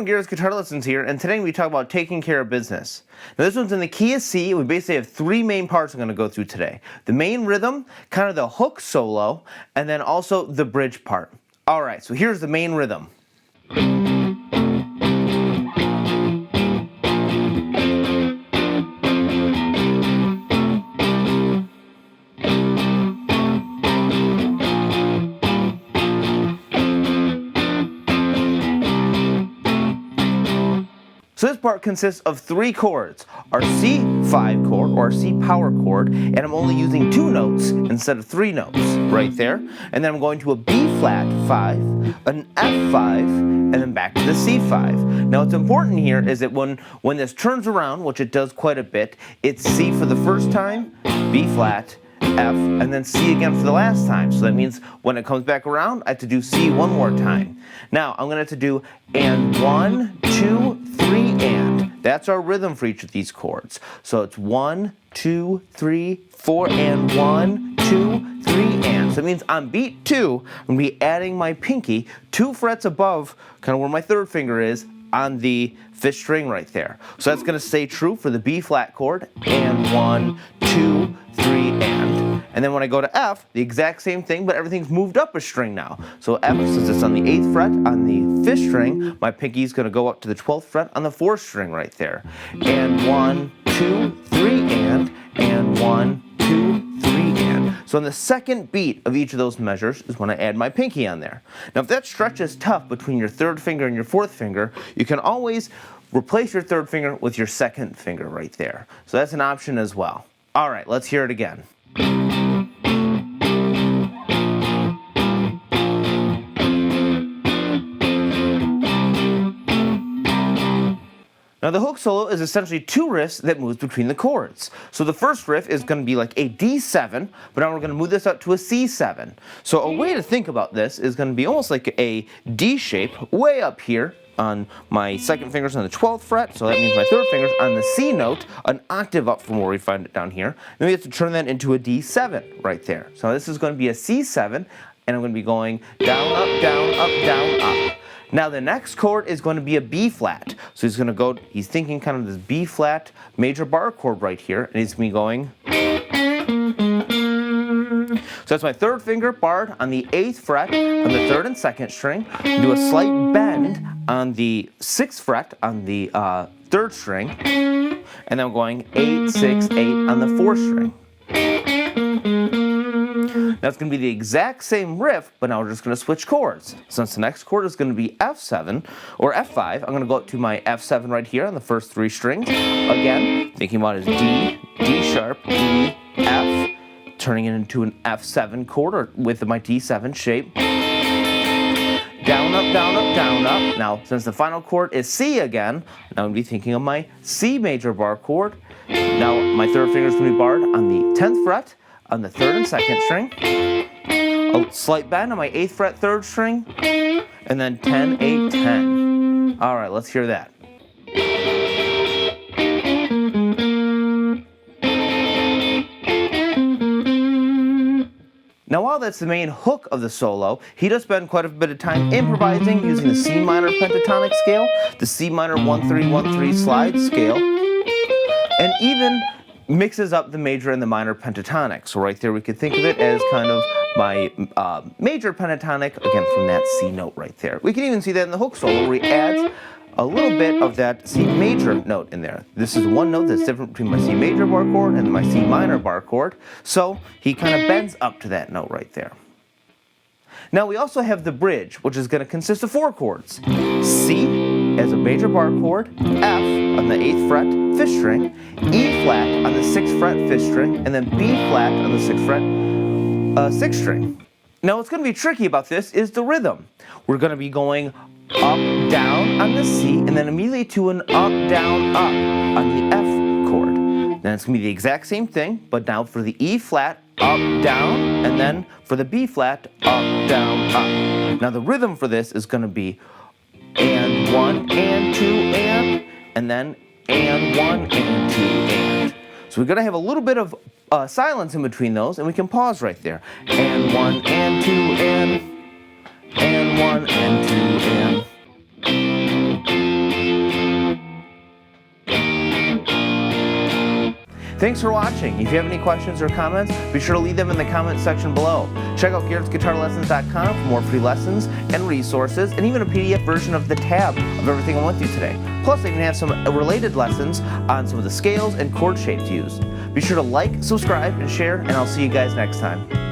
everyone, Garrett's Guitar Lessons here, and today we talk about Taking Care of Business. Now this one's in the key of C. We basically have three main parts I'm going to go through today. The main rhythm, kind of the hook solo, and then also the bridge part. Alright, so here's the main rhythm. So this part consists of three chords, our C5 chord or our C power chord, and I'm only using two notes instead of three notes right there. And then I'm going to a B flat 5, an F5, and then back to the C5. Now what's important here is that when this turns around, which it does quite a bit, it's C for the first time, B flat, F, and then C again for the last time. So that means when it comes back around, I have to do C one more time. Now I'm going to have to do and 1, 2, 3, and. That's our rhythm for each of these chords. So it's 1, 2, 3, 4, and 1, 2, 3, and. So that means on beat 2, I'm going to be adding my pinky 2 frets above, kind of where my third finger is, on the 5th string right there. So that's going to stay true for the B flat chord, and 1, 2, 3, and. And then when I go to F, the exact same thing, but everything's moved up a string now. So F, since it's on the 8th fret on the 5th string, my pinky's going to go up to the 12th fret on the 4th string right there. And 1, 2, 3, and 1, 2, 3, and. So on the second beat of each of those measures is when I add my pinky on there. Now if that stretch is tough between your 3rd finger and your 4th finger, you can always replace your 3rd finger with your 2nd finger right there. So that's an option as well. Alright, let's hear it again. Now the hook solo is essentially two riffs that moves between the chords. So the first riff is going to be like a D7, but now we're going to move this up to a C7. So a way to think about this is going to be almost like a D shape way up here on my 2nd finger's on the 12th fret, so that means my 3rd finger's on the C note, an octave up from where we find it down here. Then we have to turn that into a D7 right there. So this is going to be a C7, and I'm going to be going down, up, down, up, down, up. Now the next chord is going to be a B flat. So he's thinking kind of this B flat major bar chord right here, and he's going to be going. So that's my 3rd finger barred on the 8th fret on the 3rd and 2nd string. Do a slight bend on the 6th fret on the 3rd string, and then I'm going 8, 6, 8 on the 4th string. Now it's going to be the exact same riff, but now we're just going to switch chords. Since the next chord is going to be F7 or F5, I'm going to go up to my F7 right here on the first 3 strings. Again, thinking about it as D, D sharp, E, F, turning it into an F7 chord or with my D7 shape. Down, up, down, up, down, up. Now, since the final chord is C again, now I'm going to be thinking of my C major bar chord. Now, my 3rd finger is going to be barred on the 10th fret, on the 3rd and 2nd string. A slight bend on my 8th fret 3rd string. And then 10, 8, 10. Alright, let's hear that. Now while that's the main hook of the solo, he does spend quite a bit of time improvising using the C Minor Pentatonic Scale, the C Minor 1-3-1-3 slide scale, and even mixes up the major and the minor pentatonic. So right there we could think of it as kind of my major pentatonic, again from that C note right there. We can even see that in the hook solo where he adds a little bit of that C major note in there. This is one note that's different between my C major bar chord and my C minor bar chord, so he kind of bends up to that note right there. Now we also have the bridge, which is going to consist of 4 chords. C as a major bar chord, F on the 8th fret, 5th string, E flat on the 6th fret, 5th string, and then B flat on the 6th fret, 6th string. Now what's going to be tricky about this is the rhythm. We're going to be going up, down on the C, and then immediately to an up, down, up on the F chord. Then it's going to be the exact same thing, but now for the E flat, up, down, and then for the B flat, up, down, up. Now the rhythm for this is going to be and 1, and 2, and then and 1, and 2, and. So we're going to have a little bit of silence in between those, and we can pause right there. And 1, and 2, and 1, and 2, and. Thanks for watching. If you have any questions or comments, be sure to leave them in the comment section below. Check out GarrettsGuitarLessons.com for more free lessons and resources, and even a PDF version of the tab of everything I went through today. Plus, I even have some related lessons on some of the scales and chord shapes used. Be sure to like, subscribe, and share, and I'll see you guys next time.